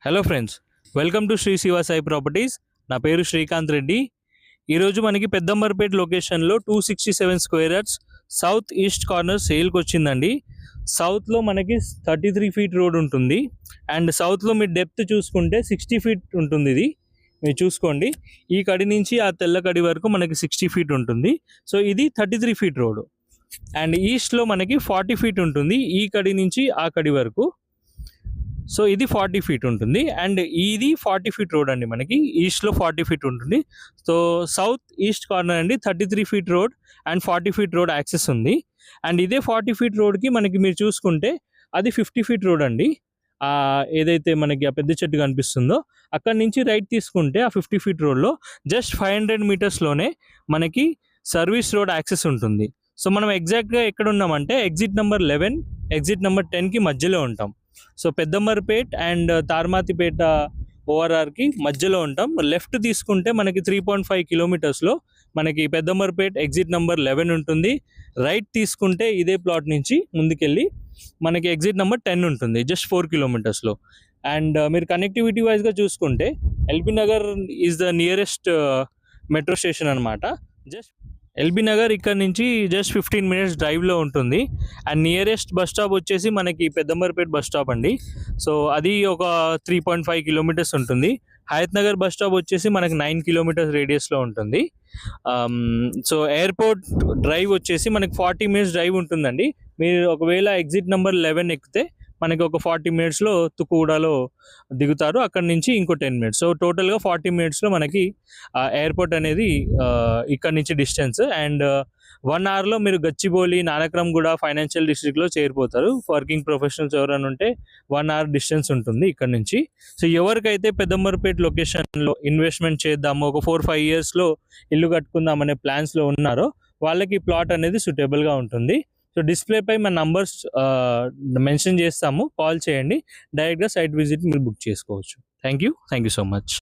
Hello friends, welcome to Sri Shiva Sai properties. నా పేరు శ్రీకాంత్ రెడ్డి. ఈరోజు మనకి పెద్దంబర్పేట్ లొకేషన్లో 267 square yards south east corner సేల్కి వచ్చిందండి. సౌత్లో మనకి 33 ఫీట్ రోడ్ ఉంటుంది అండ్ సౌత్లో మీరు డెప్త్ చూసుకుంటే 60 ఫీట్ ఉంటుంది. ఇది మీరు చూసుకోండి, ఈ కడి నుంచి ఆ తెల్ల కడి వరకు మనకి 60 ఫీట్ ఉంటుంది. సో ఇది 33 ఫీట్ రోడ్. అండ్ ఈస్ట్లో మనకి 40 ఫీట్ ఉంటుంది ఈ కడి నుంచి ఆ కడి వరకు. సో ఇది 40 ఫీట్ ఉంటుంది అండ్ ఇది 40 ఫీట్ రోడ్ అండి. మనకి ఈస్ట్లో 40 ఫీట్ ఉంటుంది. సో సౌత్ ఈస్ట్ కార్నర్ అండి, 33 feet road and 40 feet road access ఉంది. అండ్ ఇదే 40 ఫీట్ రోడ్కి మనకి మీరు చూసుకుంటే అది 50 ఫీట్ రోడ్ అండి. ఏదైతే మనకి ఆ పెద్ద చెట్టు కనిపిస్తుందో అక్కడ నుంచి రైట్ తీసుకుంటే ఆ 50 ఫీట్ రోడ్లో జస్ట్ 500 మీటర్స్లోనే మనకి సర్వీస్ రోడ్ యాక్సెస్ ఉంటుంది. సో మనం ఎగ్జాక్ట్గా ఎక్కడ ఉన్నామంటే ఎగ్జిట్ నెంబర్ 11 ఎగ్జిట్ నెంబర్ 10కి మధ్యలో ఉంటాం. సో పెద్దంబర్పేట్ అండ్ తార్మాతిపేట ఓఆర్ఆర్కి మధ్యలో ఉంటాం. లెఫ్ట్ తీసుకుంటే మనకి 3.5 కిలోమీటర్స్లో మనకి పెద్దంబర్పేట్ ఎగ్జిట్ నెంబర్ 11 ఉంటుంది. రైట్ తీసుకుంటే ఇదే ప్లాట్ నుంచి ముందుకెళ్ళి మనకి ఎగ్జిట్ నెంబర్ 10 ఉంటుంది, జస్ట్ 4 కిలోమీటర్స్లో. అండ్ మీరు కనెక్టివిటీ వైజ్గా చూసుకుంటే LB Nagar is the nearest metro station అనమాట. జస్ట్ ఎల్బీ నగర్ ఇక్కడ నుంచి జస్ట్ 15 మినిట్స్ డ్రైవ్లో ఉంటుంది. అండ్ నియరెస్ట్ బస్ స్టాప్ వచ్చేసి మనకి పెద్దంబర్పేట్ బస్ స్టాప్ అండి. సో అది ఒక 3.5 కిలోమీటర్స్ ఉంటుంది. హయత్ నగర్ బస్ స్టాప్ వచ్చేసి మనకి 9 కిలోమీటర్స్ రేడియస్లో ఉంటుంది. సో ఎయిర్పోర్ట్ డ్రైవ్ వచ్చేసి మనకి 40 మినిట్స్ డ్రైవ్ ఉంటుందండి. మీరు ఒకవేళ ఎగ్జిట్ నెంబర్ 11 ఎక్కితే మనకి ఒక 40 మినిట్స్లో తుక్కుగూడలో దిగుతారు. అక్కడ నుంచి ఇంకో 10 మినిట్స్. సో టోటల్గా 40 మినిట్స్లో మనకి ఎయిర్పోర్ట్ అనేది ఇక్కడ నుంచి డిస్టెన్స్. అండ్ 1 అవర్లో మీరు గచ్చిబౌలి, నానక్రమ్గూడ ఫైనాన్షియల్ డిస్ట్రిక్ట్లో చేరిపోతారు. వర్కింగ్ ప్రొఫెషనల్స్ ఎవరైనా ఉంటే 1 అవర్ డిస్టెన్స్ ఉంటుంది ఇక్కడ నుంచి. సో ఎవరికైతే పెద్దంబర్పేట్ లొకేషన్లో ఇన్వెస్ట్మెంట్ చేద్దాము, ఒక 4-5 ఇయర్స్లో ఇల్లు కట్టుకుందామనే ప్లాన్స్లో ఉన్నారో వాళ్ళకి ప్లాట్ అనేది సూటబుల్గా ఉంటుంది. సో డిస్ప్లేపై మన నంబర్స్ మెన్షన్ చేస్తాము, కాల్ చేయండి. డైరెక్ట్గా సైట్ విజిట్ మీరు బుక్ చేసుకోవచ్చు. Thank you so much.